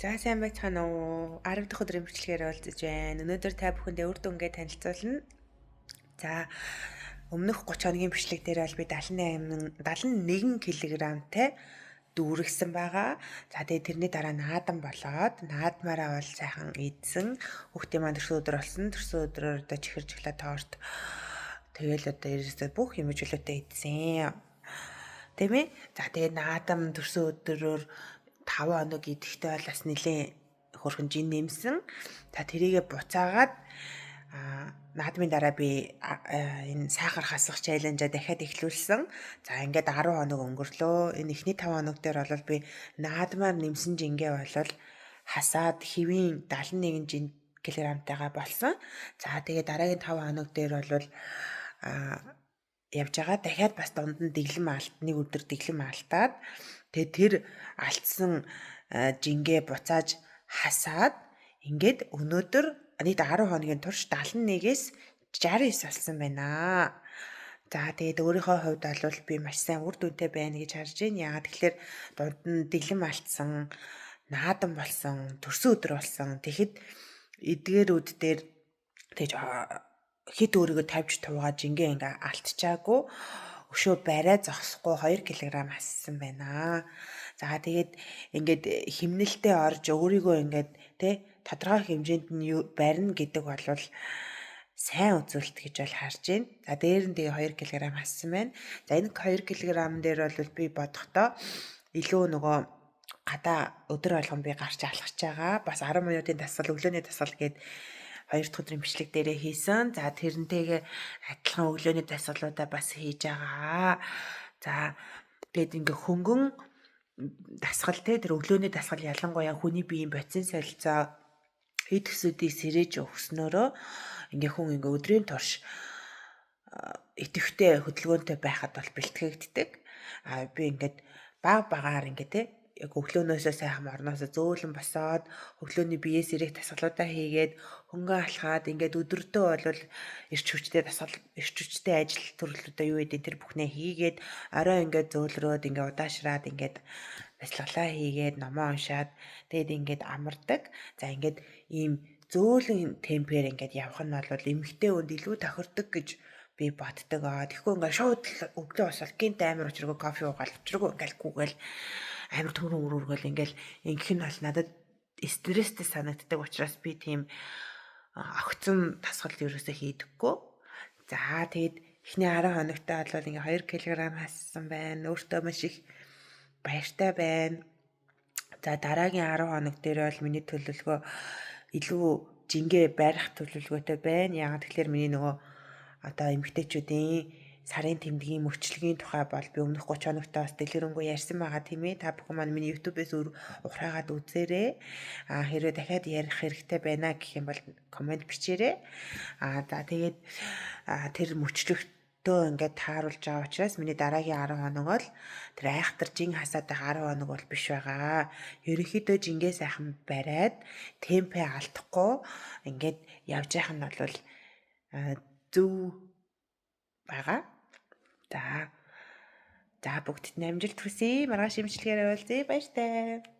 За сайн байцгаана уу? 10 дахь өдрийн бичлэгээр уулзаж байна. Өнөөдөр та бүхэндээ үр дүнгээ танилцуулна. За өмнөх 30 хоногийн бичлэг дээр бол би 71 кг-тай дүүргэсэн байгаа. За тэгээ тэрний дараа наадан болоод наадмаараа бол сайхан идсэн. Хүүхдийн маань төрсөн өдөр болсон. Төрсөн өдрөөр одоо чихэр чихлээ торт. Тэгэл одоо ерөөсөө бүх юм ижүүлэлтэй идсэн. Тийм ээ. За тэгээ наадам төрсөн өдрөөр 5 хоног идэхтэй бол бас нэлээд хөрхөн жин нэмсэн. За тэрийгэ буцаагаад наадмын дараа би энэ сахар хасах чаленжаа дахиад эхлүүлсэн. За ингээд 10 хоног өнгөрлөө. Энэ эхний 5 хоног дээр бол би наадмаар нэмсэн жингээ бол хасаад хэвийн 71 кг-тайгаа болсон. За тэгээ дараагийн 5 хоног дээр бол явж байгаа. Дахиад бас дунд нь нэг өдөр дэглэм алдаад тэгээ тэр алдсан жингээ буцааж хасаад ингээд өнөөдөр нийт 10 хоногийн турш 71-ээс 69 болсон байна. За тэгээд өөрийнхөө хувьд бол би маш сайн үр дүнтэй байна гэж харж байна. Яагаад тэгэхээр дунд нь дэглэм алдсан, наадан болсон, төрсөн өдөр болсон. Тэгэхэд эдгээрүүд дээр тэгж хит өөрийгөө тавьж туугаад жингээ ингээ алтчаагүй өшөө барай зогсохгүй 2 кг хассан байна. За тэгээд ингээд химнэлтэд орж өөрийгөө ингээд тодорхой хэмжээнд нь барина гэдэг бол сайн үзүүлэлт гэж бол харж байна. За дээр нь тэгээ 2 кг хассан байна. За энэ 2 кг дээр бол би бодохдоо илүү нөгөө гадаа өдөр болгон би гарч алхаж байгаа. Бас 10 минутын дасгал, өглөөний дасгал гээд 2 дахь өдрийн бичлэг дээрээ хийсэн. За тэрнтэйгээ адилхан өглөөний дасгалуудаа бас хийж байгаа. За тэгээд ингээ хөнгөн дасгал тэр өглөөний дасгал ялангуяа хүний биеийн бодисын солилцоо эд төсүүдийг сэрэж өгснөөрөө ингээ хүн ингээ өдрийн турш идэвхтэй хөдөлгөөнтэй байхад бол бэлтгэгддэг. Би ингээд багаар ингээ яг өглөөнөөсөө сайхан орноосоо зөөлөн босоод өглөөний биеэ сэрэх дасгалуудаа хийгээд хөнгөн алхаад ингээд өдөртөө бол эрч хүчтэй ажил төрөлтөдөө юу гэдэг тэр бүхнээ хийгээд орой ингээд зөөлрөөд ингээд удаашраад ингээд бяцлаглаа хийгээд номоо уншаад тэгээд ингээд амардаг. За ингээд ийм зөөлөн темпээр ингээд явах нь бол эмэгтэй хүнд илүү тохирдог гэж би боддог. Тэгэхгүй ингээд шууд өглөө босоод гинт амар учиргүй кофе уугаал учиргүй ингээд гүгээл амар төмөр өргөл ингээл ингэх нь бол надад стресстэй санагддаг учраас би тийм огцом дасгал ерөөсөө хийдэггүй. За тэгээд эхний 10 хоногтой бол ингээ 2 кг хассан байна. Өөртөө маш их баяртай байна. За дараагийн 10 хоног дээр бол миний төлөвлөгөө илүү жингээ барих төлөвлөгөөтэй байна. Яагаад тэгэхээр миний нөгөө одоо эмэгтэйчүүдийн сарын тэмдгийн мөчлөгийн тухай бол би өмнөх 30 хоногт бас дэлгэрэнгүй ярьсан байгаа тийм ээ. Та бүхэн маань миний YouTube-ээс ухраагаад үзээрэй. Хэрвээ дахиад ярих хэрэгтэй байна гэх юм бол комент бичээрэй. За тэгээд тэр мөчлөгтөө ингээд тааруулж байгаа учраас миний дараагийн 10 хоног бол тэр айхтар жин хасаад байх 10 хоног бол биш байгаа. Ерөнхийдөө жингээ сайхан бариад темпээ алдахгүй ингээд явж явах нь бол зөв байгаа. За бүгдд нь амжилт хүсье. Маргааш имчилгээгээр уулзъя. Баяртай.